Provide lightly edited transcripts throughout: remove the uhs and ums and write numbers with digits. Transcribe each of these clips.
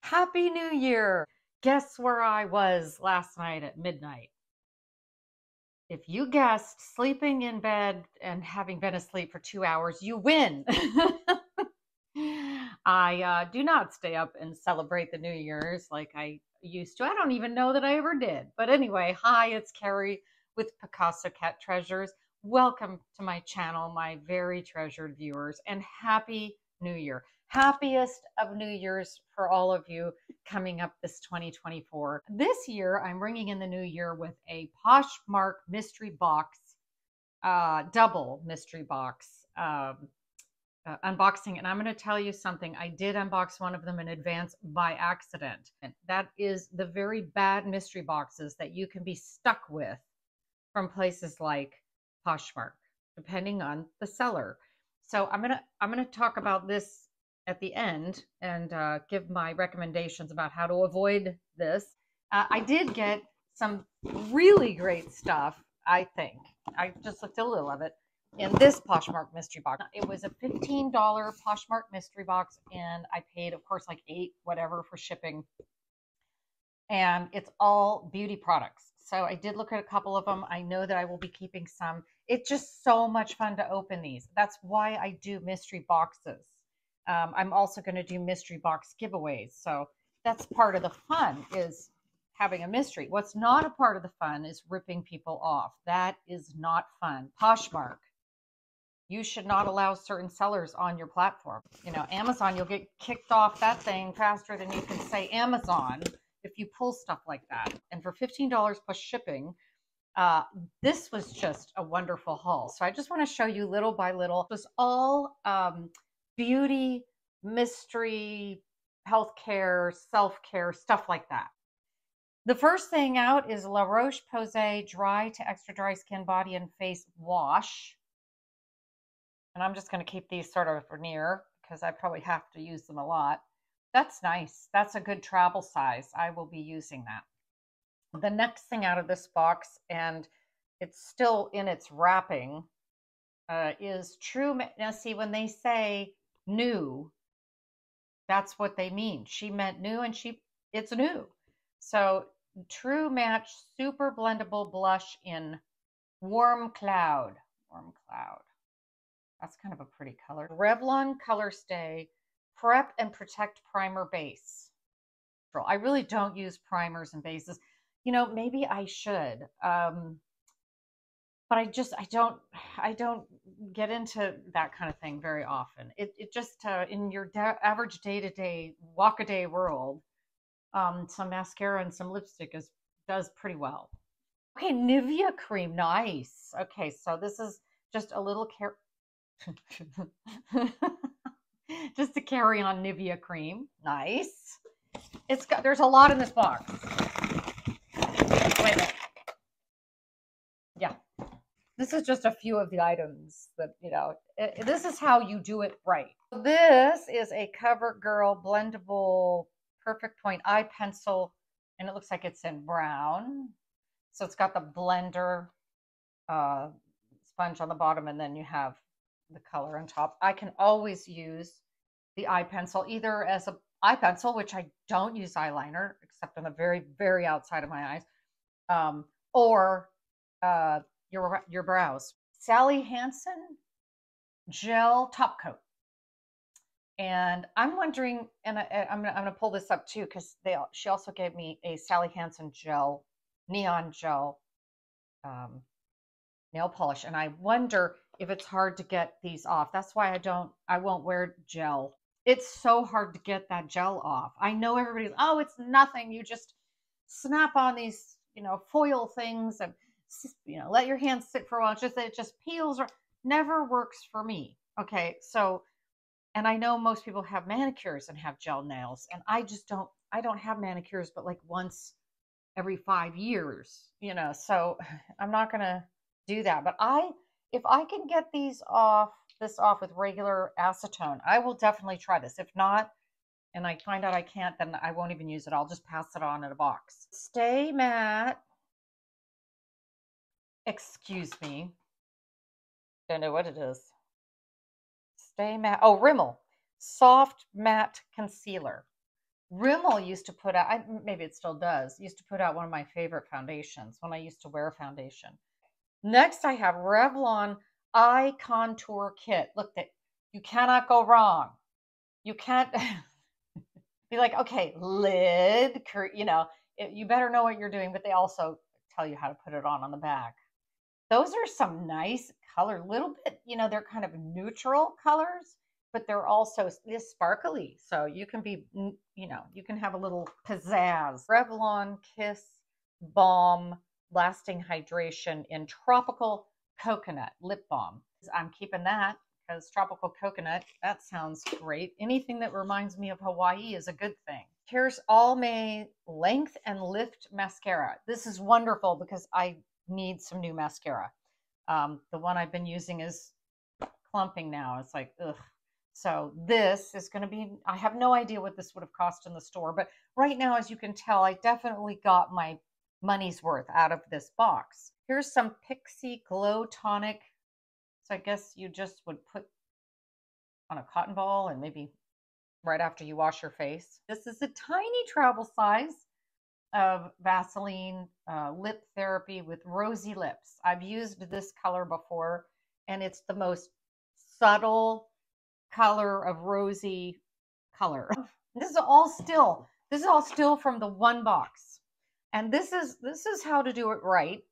Happy New Year! Guess where I was last night at midnight? If you guessed sleeping in bed and having been asleep for 2 hours, you win. I do not stay up and celebrate the New Year's like I used to. I don't even know that I ever did. But anyway, hi, it's Carrie with Picasso Cat Treasures. Welcome to my channel, my very treasured viewers, and Happy New Year. Happiest of New Year's for all of you coming up this 2024. This year, I'm bringing in the new year with a Poshmark mystery box, double mystery box unboxing. And I'm going to tell you something. I did unbox one of them in advance by accident. And that is the very bad mystery boxes that you can be stuck with from places like Poshmark, depending on the seller. So I'm gonna talk about this at the end and give my recommendations about how to avoid this. I did get some really great stuff, I think. I just looked at a little of it in this Poshmark mystery box. It was a $15 Poshmark mystery box, and I paid, of course, like $8 whatever for shipping. And it's all beauty products. So I did look at a couple of them. I know that I will be keeping some. It's just so much fun to open these. That's why I do mystery boxes. I'm also going to do mystery box giveaways. So that's part of the fun, is having a mystery. What's not a part of the fun is ripping people off. That is not fun. Poshmark, you should not allow certain sellers on your platform. You know, Amazon, you'll get kicked off that thing faster than you can say Amazon if you pull stuff like that. And for $15 plus shipping, this was just a wonderful haul. So I just want to show you little by little. It was all beauty, mystery, healthcare, self-care, stuff like that. The first thing out is La Roche-Posay Dry to Extra Dry Skin Body and Face Wash. And I'm just going to keep these sort of near because I probably have to use them a lot. That's nice. That's a good travel size. I will be using that. The next thing out of this box, and it's still in its wrapping, is True. Now, see, when they say new, that's what they mean. She meant new, and it's new. So True Match Super Blendable Blush in Warm Cloud. Warm Cloud. That's kind of a pretty color. Revlon Color Stay Prep and Protect Primer Base. I really don't use primers and bases. You know, maybe I should. But I don't get into that kind of thing very often. It just, in your average day-to-day, walk-a-day world, some mascara and some lipstick does pretty well. Okay, Nivea cream, nice. Okay, so this is just a little just to carry on Nivea cream, nice. There's a lot in this box. Wait a minute. Yeah. This is just a few of the items that, you know, this is how you do it right. This is a CoverGirl blendable Perfect Point eye pencil, and it looks like it's in brown. So it's got the blender sponge on the bottom, and then you have the color on top. I can always use the eye pencil either as an eye pencil, which I don't use eyeliner except on the very, very outside of my eyes, or your brows. Sally Hansen gel top coat. And I'm wondering, and I'm gonna pull this up too, because she also gave me a Sally Hansen gel, neon gel nail polish, and I wonder if it's hard to get these off. That's why I won't wear gel. It's so hard to get that gel off. I know everybody's, oh, it's nothing. You just snap on these, you know, foil things and, you know, let your hands sit for a while. It just peels, or never works for me. Okay, so, and I know most people have manicures and have gel nails, and I don't have manicures but like once every 5 years, you know, so I'm not gonna do that. But if I can get this off with regular acetone, I will definitely try this. If not, and I find out I can't, then I won't even use it. I'll just pass it on in a box. Stay Matte. Excuse me. Don't know what it is. Stay Matte. Oh, Rimmel Soft Matte Concealer. Rimmel used to put out, maybe it still does, used to put out one of my favorite foundations when I used to wear foundation. Next, I have Revlon Eye Contour Kit. Look, that you cannot go wrong. You can't be like, okay, lid, you better know what you're doing, but they also tell you how to put it on the back. Those are some nice color, little bit, they're kind of neutral colors, but they're also this sparkly. So you can be, you can have a little pizzazz. Revlon Kiss Balm Lasting Hydration in Tropical Coconut Lip Balm. I'm keeping that because tropical coconut, that sounds great. Anything that reminds me of Hawaii is a good thing. Here's Almay Length and Lift Mascara. This is wonderful because I need some new mascara. The one I've been using is clumping now. It's like, ugh. So this is going to be, I have no idea what this would have cost in the store, but right now, as you can tell, I definitely got my money's worth out of this box. Here's some Pixi Glow Tonic. So I guess you just would put on a cotton ball and maybe right after you wash your face. This is a tiny travel size of Vaseline lip therapy with rosy lips. I've used this color before, and it's the most subtle color of rosy color. This is all still from the one box. And this is how to do it right.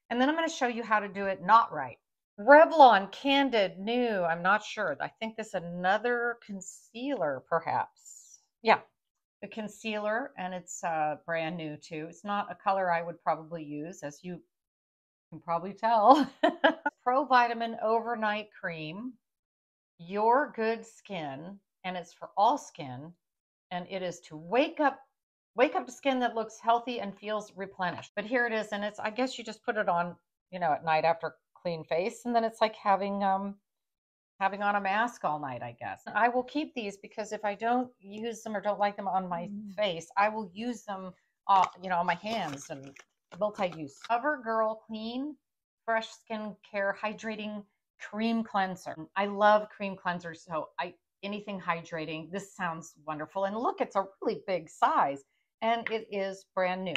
And then I'm going to show you how to do it not right. Revlon Candid New. I'm not sure. I think this is another concealer, perhaps. Yeah, the concealer, and it's brand new too. It's not a color I would probably use, as you can probably tell. Pro Vitamin Overnight Cream, Your Good Skin, and it's for all skin, and it is to wake up to skin that looks healthy and feels replenished. But here it is, and it's, I guess you just put it on, at night after clean face, and then it's like having on a mask all night, I guess. I will keep these because if I don't use them or don't like them on my face, I will use them, on my hands and multi-use. CoverGirl Clean Fresh Skincare Hydrating Cream Cleanser. I love cream cleansers, so anything hydrating. This sounds wonderful, and look, it's a really big size, and it is brand new.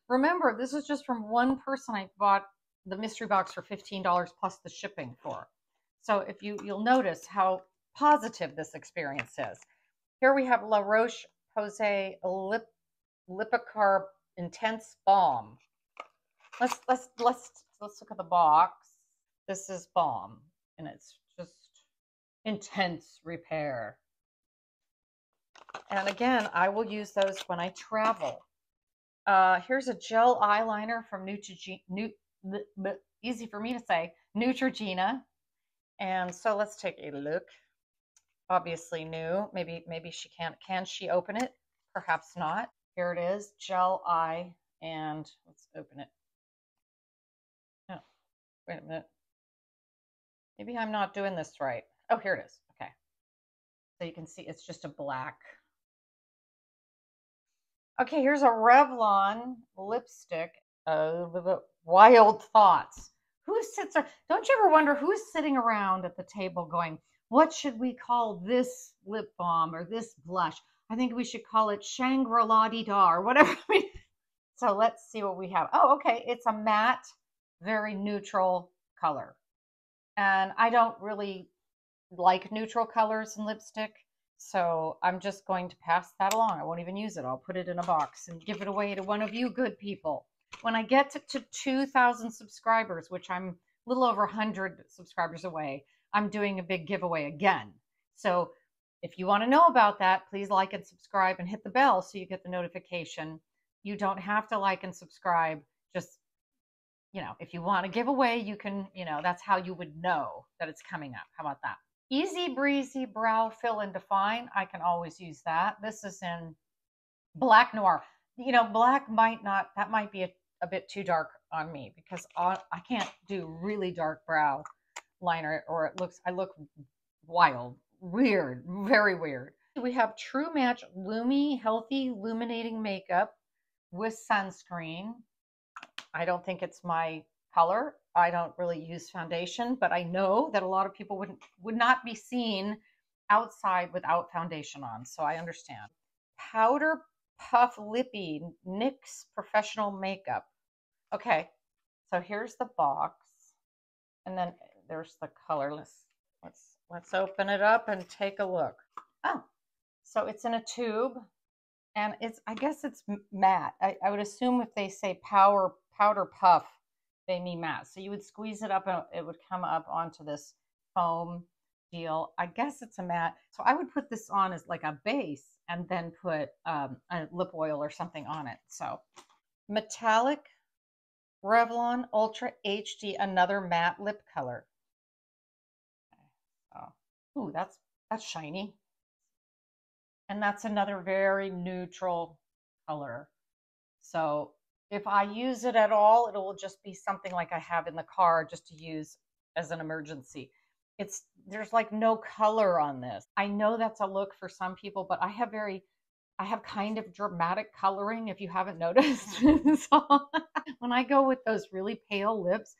Remember, this is just from one person. I bought the mystery box for $15 plus the shipping for. So if you'll notice how positive this experience is. Here we have La Roche-Posay Lipicarb Intense Balm. Let's look at the box. This is balm, and it's just intense repair. And again, I will use those when I travel. Here's a gel eyeliner from easy for me to say, Neutrogena. And so let's take a look. Obviously new. Maybe she can't. Can she open it? Perhaps not. Here it is, gel eye, and let's open it. Oh, wait a minute. Maybe I'm not doing this right. Oh, here it is. Okay. So you can see it's just a black. Okay, here's a Revlon lipstick. Wild Thoughts. Who sits there? Don't you ever wonder who's sitting around at the table going, what should we call this lip balm or this blush? I think we should call it Shangri-La-Di-Da or whatever. So let's see what we have. Oh, okay. It's a matte, very neutral color. And I don't really like neutral colors in lipstick. So I'm just going to pass that along. I won't even use it. I'll put it in a box and give it away to one of you good people. When I get to 2,000 subscribers, which I'm a little over 100 subscribers away, I'm doing a big giveaway again. So if you want to know about that, please like and subscribe and hit the bell so you get the notification. You don't have to like and subscribe. Just, if you want a giveaway, you can, that's how you would know that it's coming up. How about that? Easy Breezy Brow Fill and Define. I can always use that. This is in Black Noir. Black that might be a bit too dark on me because I can't do really dark brow liner or I look wild, weird, very weird. We have True Match Lumi Healthy Illuminating Makeup with sunscreen. I don't think it's my color. I don't really use foundation, but I know that a lot of people would not be seen outside without foundation on, so I understand. Powder Puff Lippy NYX Professional Makeup. Okay, so here's the box, and then there's the color. Let's open it up and take a look. Oh, so it's in a tube, and I guess it's matte. I would assume if they say powder puff, they mean matte. So you would squeeze it up and it would come up onto this foam deal. I guess it's a matte. So I would put this on as like a base and then put a lip oil or something on it. So metallic Revlon Ultra HD, another matte lip color. Oh, ooh, that's shiny. And that's another very neutral color. So if I use it at all, it will just be something like I have in the car just to use as an emergency. There's like no color on this. I know that's a look for some people, but I have kind of dramatic coloring, if you haven't noticed. So when I go with those really pale lips,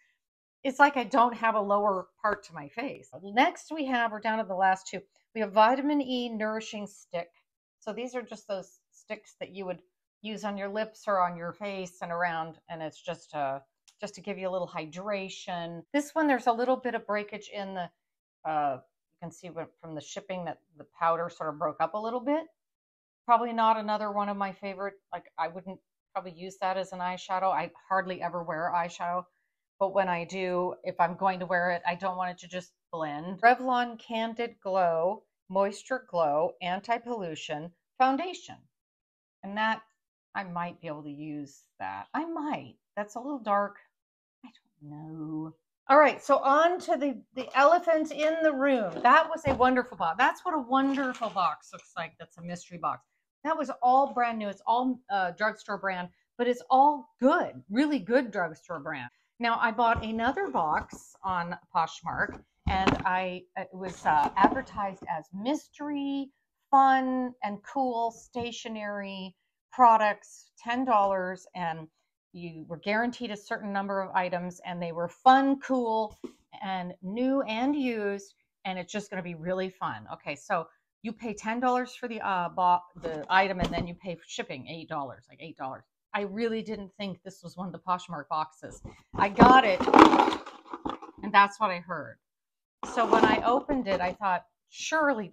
it's like I don't have a lower part to my face. Next we're down to the last two. We have Vitamin E Nourishing Stick. So these are just those sticks that you would use on your lips or on your face and around, and it's just to give you a little hydration. This one, there's a little bit of breakage in the, you can see from the shipping that the powder sort of broke up a little bit. Probably not another one of my favorite, like I wouldn't probably use that as an eyeshadow. I hardly ever wear eyeshadow, but when I do, if I'm going to wear it, I don't want it to just blend. Revlon Candid Glow Moisture Glow Anti-Pollution Foundation. And that, I might be able to use that. I might. That's a little dark. I don't know. All right, so on to the elephant in the room. That was a wonderful box. That's what a wonderful box looks like. That's a mystery box. That was all brand new. It's all drugstore brand, but it's all good, really good drugstore brand. Now, I bought another box on Poshmark, and it was advertised as mystery, fun, and cool stationery products, $10, and you were guaranteed a certain number of items, and they were fun, cool, and new and used, and it's just going to be really fun. Okay, so you pay $10 for the item, and then you pay for shipping $8, like $8. I really didn't think this was one of the Poshmark boxes. I got it, and that's what I heard. So when I opened it, I thought, surely,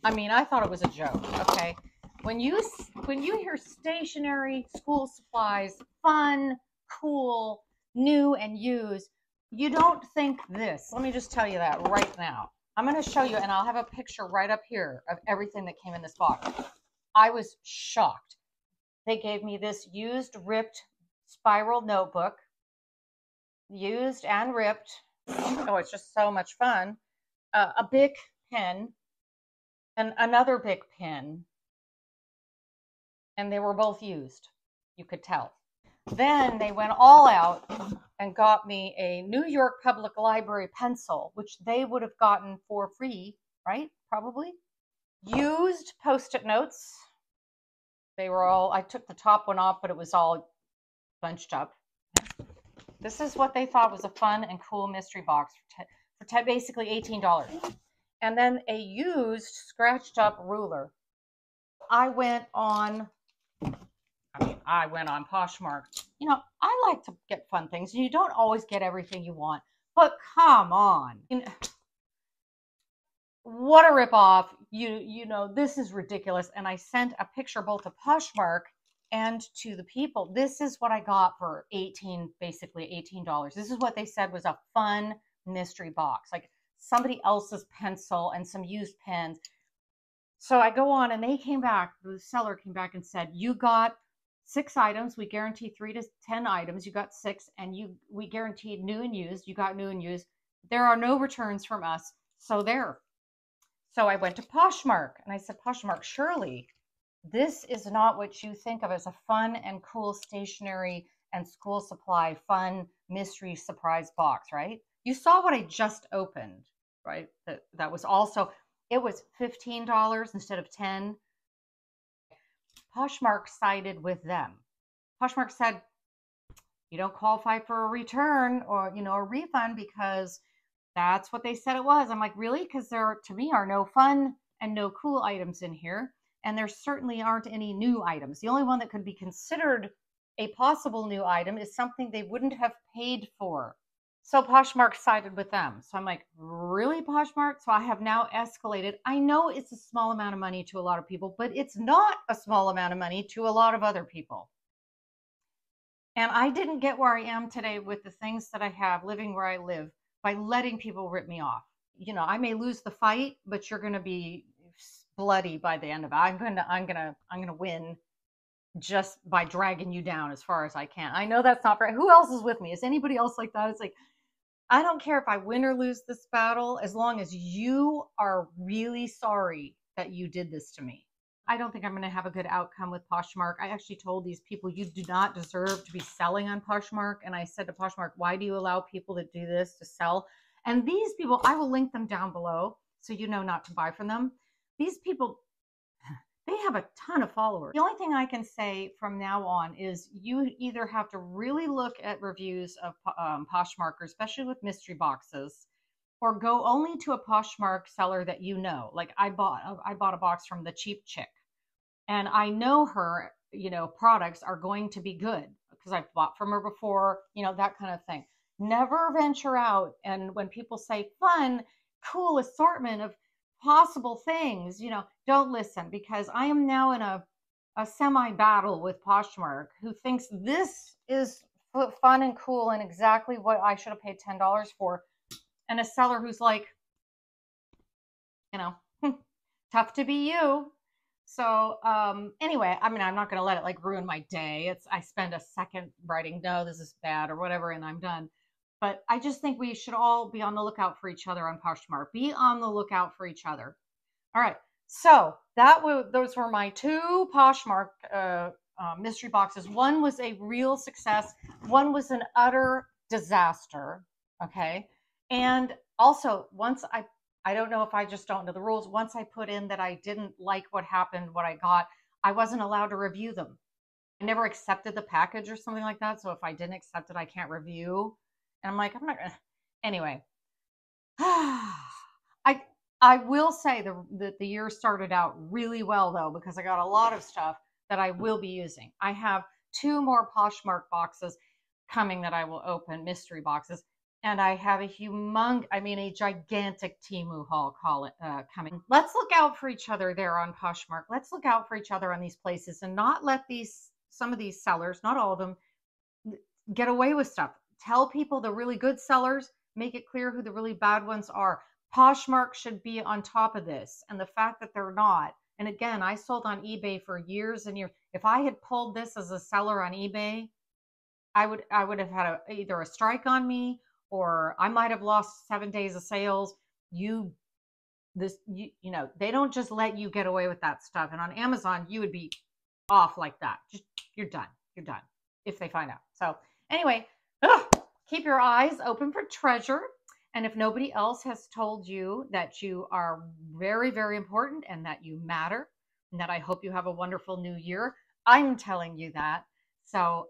I thought it was a joke, okay? When you hear stationery, school supplies, fun, cool, new, and used, you don't think this. Let me just tell you that right now. I'm going to show you, and I'll have a picture right up here of everything that came in this box. I was shocked. They gave me this used, ripped spiral notebook, used and ripped. Oh, it's just so much fun. A Bic pen and another Bic pen. And they were both used. You could tell. Then they went all out and got me a New York Public Library pencil, which they would have gotten for free, right? Probably. Used Post-it notes. They were all, I took the top one off, but it was all bunched up. This is what they thought was a fun and cool mystery box for basically $18. And then a used scratched up ruler. I went on Poshmark. You know, I like to get fun things. You don't always get everything you want, but come on. What a ripoff. You know, this is ridiculous. And I sent a picture both to Poshmark and to the people. This is what I got for basically $18. This is what they said was a fun mystery box, like somebody else's pencil and some used pens. So I go on, and they came back, the seller came back and said, you got 6 items. We guarantee 3 to 10 items. You got 6, and we guaranteed new and used. You got new and used. There are no returns from us. So there. So I went to Poshmark, and I said, Poshmark, surely this is not what you think of as a fun and cool stationery and school supply fun mystery surprise box, right? You saw what I just opened, right? That was also, it was $15 instead of $10. Poshmark sided with them. Poshmark said, you don't qualify for a return or, you know, a refund because that's what they said it was. I'm like, really? Because there, to me, are no fun and no cool items in here. And there certainly aren't any new items. The only one that could be considered a possible new item is something they wouldn't have paid for. So Poshmark sided with them. So I'm like, really, Poshmark? So I have now escalated. I know it's a small amount of money to a lot of people, but it's not a small amount of money to a lot of other people. And I didn't get where I am today with the things that I have living where I live by letting people rip me off. You know, I may lose the fight, but you're going to be bloody by the end of it. I'm going to win just by dragging you down as far as I can. I know that's not right. Who else is with me? Is anybody else like that? It's like, I don't care if I win or lose this battle, as long as you are really sorry that you did this to me. I don't think I'm going to have a good outcome with Poshmark. I actually told these people, you do not deserve to be selling on Poshmark. And I said to Poshmark, why do you allow people to do this, to sell? And these people, I will link them down below so you know not to buy from them. These people, they have a ton of followers. The only thing I can say from now on is you either have to really look at reviews of Poshmark, especially with mystery boxes, or go only to a Poshmark seller that you know. Like I bought a box from the Cheap Chick, and I know her, you know, products are going to be good because I've bought from her before, you know, that kind of thing. Never venture out. And when people say fun, cool assortment of possible things, you know, don't listen, because I am now in a semi-battle with Poshmark, who thinks this is fun and cool and exactly what I should have paid $10 for. And a seller who's like, you know, tough to be you. So anyway, I mean, I'm not going to let it like ruin my day. I spend a second writing, no, this is bad or whatever, and I'm done. But I just think we should all be on the lookout for each other on Poshmark. Be on the lookout for each other. All right. So those were my two Poshmark mystery boxes. One was a real success. One was an utter disaster. Okay. And also, once I don't know if I just don't know the rules. Once I put in that I didn't like what happened, what I got, I wasn't allowed to review them. I never accepted the package or something like that. So if I didn't accept it, I can't review. And I'm like, I'm not gonna. Anyway, I will say that the year started out really well though, because I got a lot of stuff that I will be using. I have 2 more Poshmark boxes coming that I will open, mystery boxes. And I have a gigantic Temu haul coming. Let's look out for each other there on Poshmark. Let's look out for each other on these places and not let some of these sellers, not all of them, get away with stuff. Tell people the really good sellers, make it clear who the really bad ones are. Poshmark should be on top of this. And the fact that they're not, and again, I sold on eBay for years and years. If I had pulled this as a seller on eBay, I would have had either a strike on me, or I might have lost 7 days of sales. You know, they don't just let you get away with that stuff. And on Amazon, you would be off like that. Just, you're done. You're done if they find out. So anyway, keep your eyes open for treasure. And if nobody else has told you that you are very, very important and that you matter, and that I hope you have a wonderful new year, I'm telling you that. So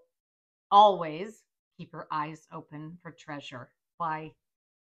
always keep your eyes open for treasure. Bye.